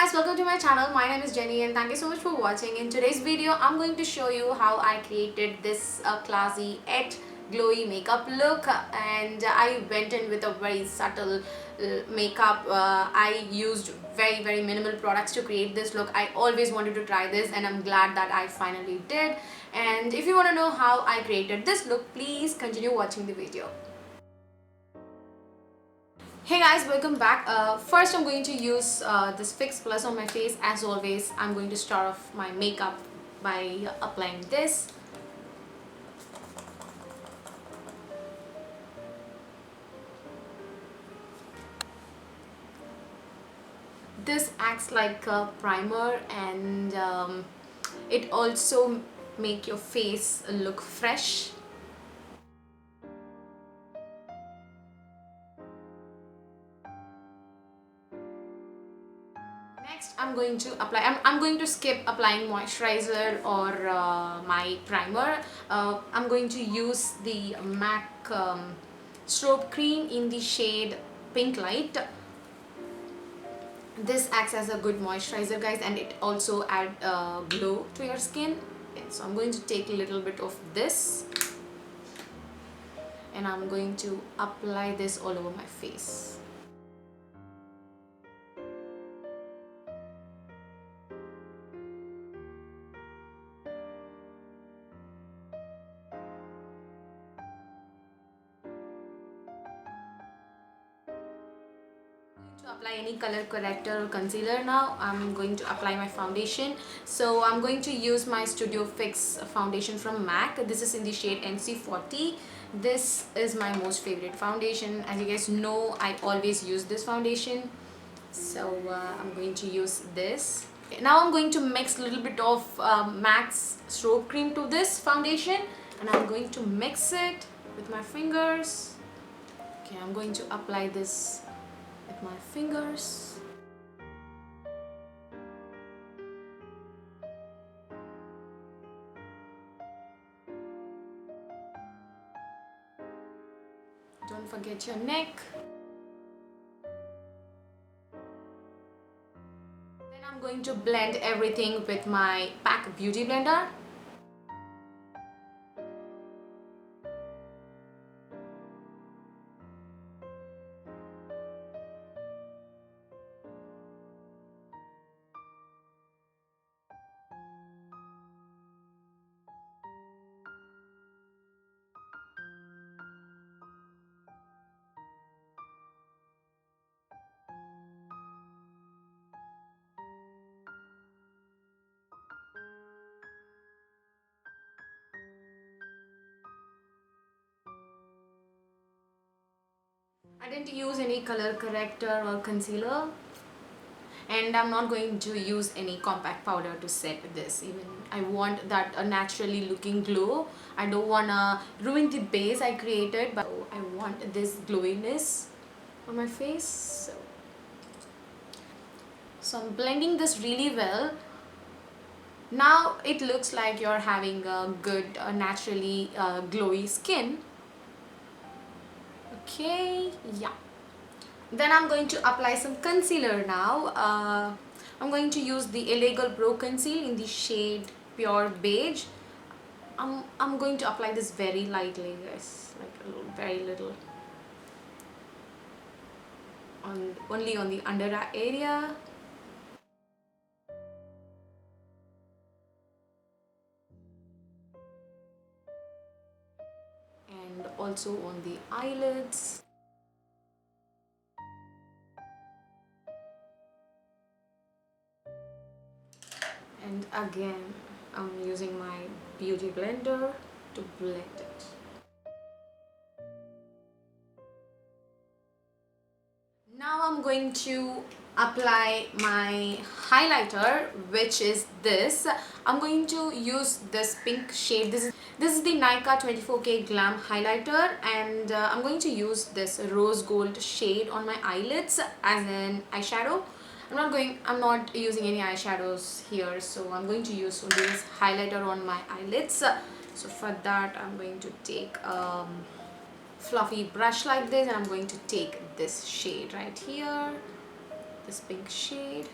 guys, welcome to my channel. My name is Jenny and thank you so much for watching. In today's video, I'm going to show you how I created this classy yet glowy makeup look, and I went in with a very subtle makeup. I used very minimal products to create this look. I always wanted to try this and I'm glad that I finally did. And if you want to know how I created this look, please continue watching the video. Hey guys, welcome back. First I'm going to use this Fix Plus on my face. As always, I'm going to start off my makeup by applying this. This acts like a primer, and it also make your face look fresh. Next, I'm going to apply. I'm going to skip applying moisturizer or my primer. I'm going to use the MAC strobe cream in the shade Pink Light. This acts as a good moisturizer, guys, and it also add glow to your skin. Okay, so I'm going to take a little bit of this, and I'm going to apply this all over my face. To apply any color corrector or concealer, now I'm going to apply my foundation. So I'm going to use my Studio Fix foundation from MAC. This is in the shade NC40. This is my most favorite foundation. As you guys know, I always use this foundation, so I'm going to use this. Now I'm going to mix a little bit of MAC's strobe cream to this foundation, and I'm going to mix it with my fingers. Okay, I'm going to apply this with my fingers. Don't forget your neck. Then I'm going to blend everything with my PAC Beauty Blender. I didn't use any color corrector or concealer, and I'm not going to use any compact powder to set this. Even I want that a naturally looking glow. I don't wanna ruin the base I created, but I want this glowiness on my face. So I'm blending this really well. Now it looks like you're having a good naturally glowy skin. Okay, yeah. Then I'm going to apply some concealer now. I'm going to use the Illegal Pro Conceal in the shade Pure Beige. I'm going to apply this very lightly, guys, like a little, very little, only on the under eye area. And also on the eyelids. And again, I'm using my beauty blender to blend it. Now I'm going to apply my highlighter, which is this. I'm going to use this pink shade. This is the Nykaa 24K Glam highlighter, and I'm going to use this rose gold shade on my eyelids as an eyeshadow. I'm not using any eyeshadows here, so I'm going to use this highlighter on my eyelids. So for that, I'm going to take fluffy brush like this, and I'm going to take this shade right here, this pink shade.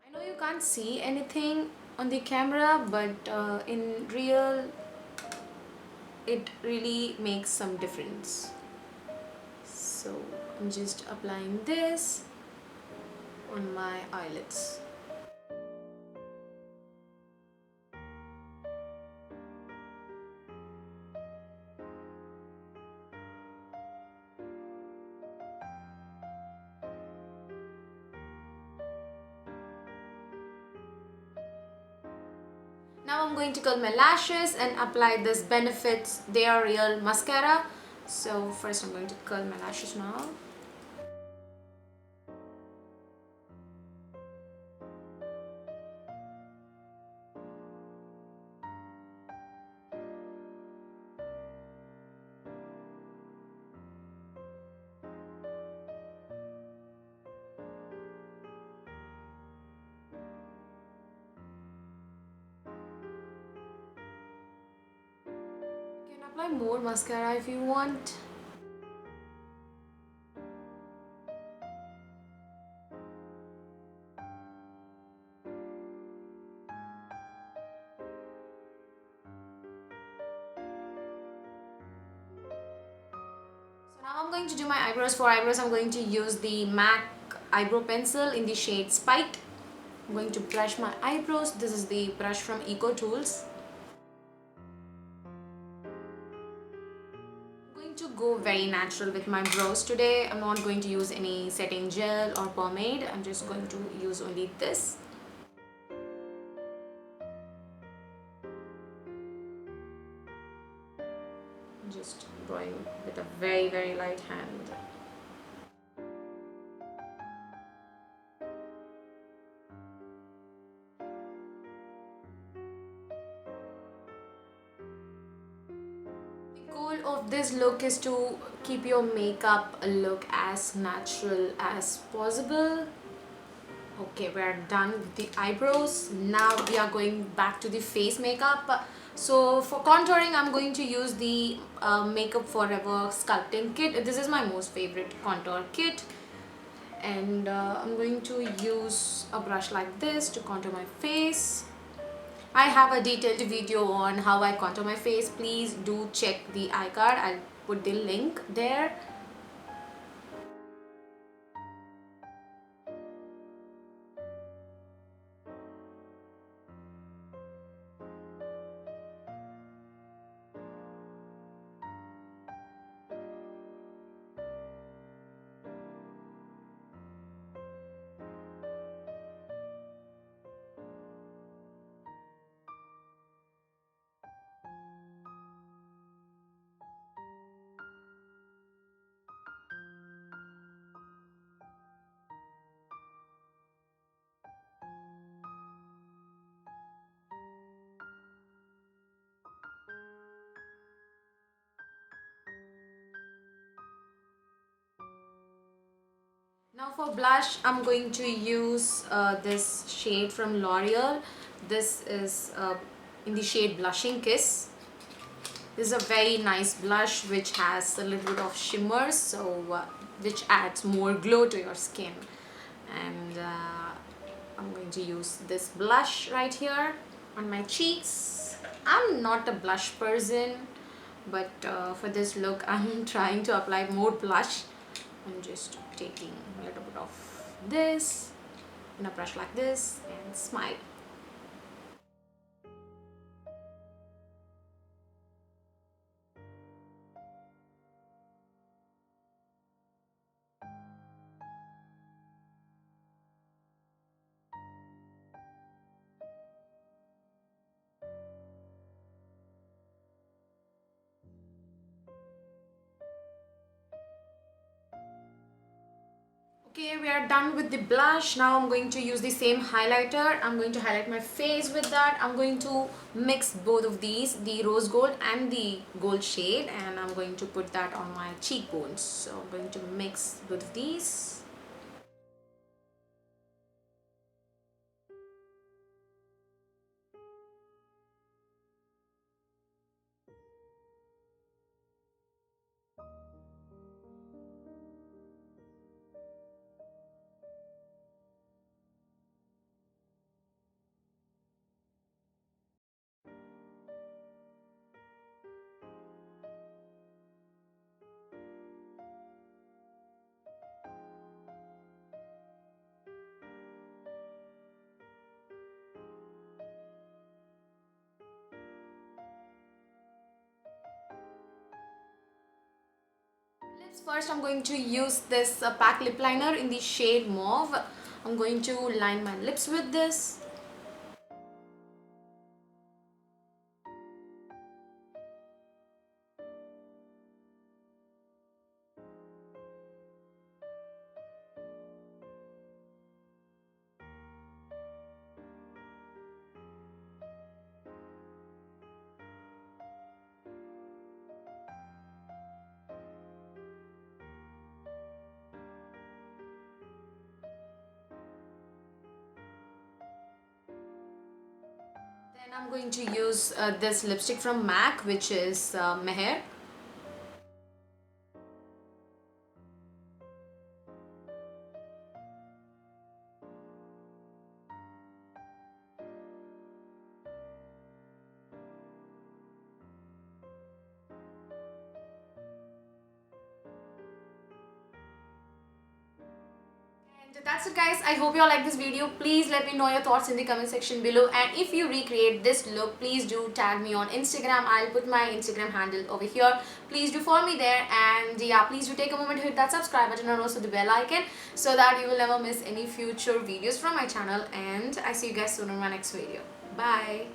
I know you can't see anything on the camera, but in real it really makes some difference. So I'm just applying this on my eyelids. Now I'm going to curl my lashes and apply this Benefits They Are Real mascara. So first I'm going to curl my lashes now. You can apply more mascara if you want. So now I'm going to do my eyebrows. For eyebrows I'm going to use the MAC eyebrow pencil in the shade Spite. I'm going to brush my eyebrows. This is the brush from Eco Tools. I'm going to go very natural with my brows today. I'm not going to use any setting gel or pomade. I'm just going to use only this. Just drawing with a very light hand. The goal of this look is to keep your makeup look as natural as possible. Okay, we're done with the eyebrows. Now we are going back to the face makeup. So for contouring I'm going to use the Makeup Forever sculpting kit. This is my most favorite contour kit, and I'm going to use a brush like this to contour my face. I have a detailed video on how I contour my face. Please do check the iCard. I'll put the link there. Now for blush, I'm going to use this shade from L'Oreal. This is in the shade Blushing Kiss. This is a very nice blush which has a little bit of shimmer, so which adds more glow to your skin. And I'm going to use this blush right here on my cheeks. I'm not a blush person, but for this look I'm trying to apply more blush. I'm just taking a little bit of this in a brush like this and smile. Okay, we are done with the blush. Now I'm going to use the same highlighter. I'm going to highlight my face with that. I'm going to mix both of these, the rose gold and the gold shade, and I'm going to put that on my cheekbones. So I'm going to mix both of these. First, I'm going to use this PAC lip liner in the shade Mauve. I'm going to line my lips with this. Then I'm going to use this lipstick from MAC, which is Meher. And that's it guys, I hope you all like this video. Please let me know your thoughts in the comment section below, and if you recreate this look, please do tag me on Instagram. I'll put my Instagram handle over here. Please do follow me there, and yeah, please do take a moment to hit that subscribe button and also the bell icon so that you will never miss any future videos from my channel. And I see you guys soon in my next video. Bye.